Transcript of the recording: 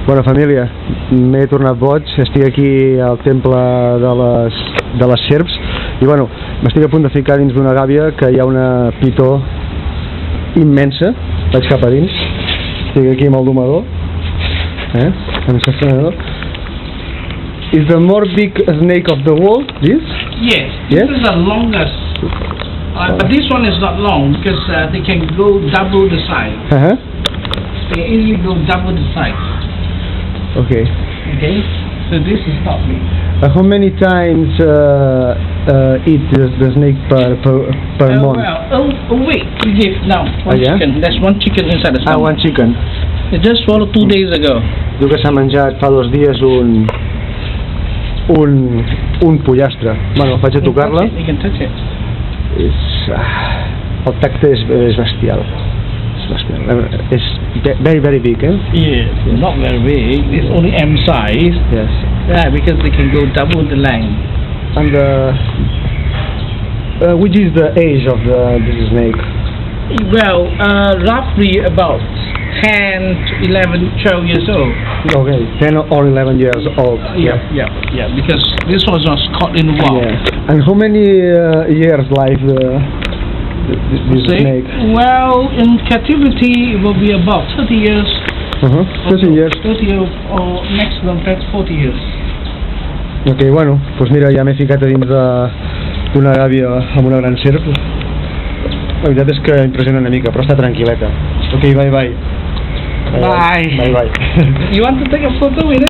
Bona família, m'he tornat boig, estic aquí al temple de les serps i bueno, m'estic a punt de ficar dins d'una gàbia que hi ha una pitó immensa, vaig cap a dins, estic aquí amb el domador, amb el safranador. Is the more big snake of the world, this? Yes, this is the longest, but this one is not long because they can go double the size. They easily go double the size. Okay. Okay, so this is not big. How many times eat the snake per month? Well, a week we give now one chicken. There's one chicken inside the stomach. One chicken. It just swallowed 2 days ago. Diu que s'ha menjat fa 2 dies un pollastre. Bueno, vaig a tocar-la. You can touch it. El tacte és bestial. It's very, very big, eh? Yes, not very big. It's only M size. Yes. Yeah, because they can go double the length. And which is the age of this snake? Well, roughly about 10 to 11, 12 years old. Okay, 10 or 11 years old. Yeah, because this was caught in the wild. Yeah. And how many years life this snake? Well, in captivity it will be about 30 years. 30 years. 30 years or maximum 40 years. Ok, bueno, doncs mira, ja m'he ficat a dins d'una gàbia amb una gran serp. La veritat és que impressiona una mica, però està tranquil·leta. Ok, bye. Bye. Bye. You want to take a photo with it?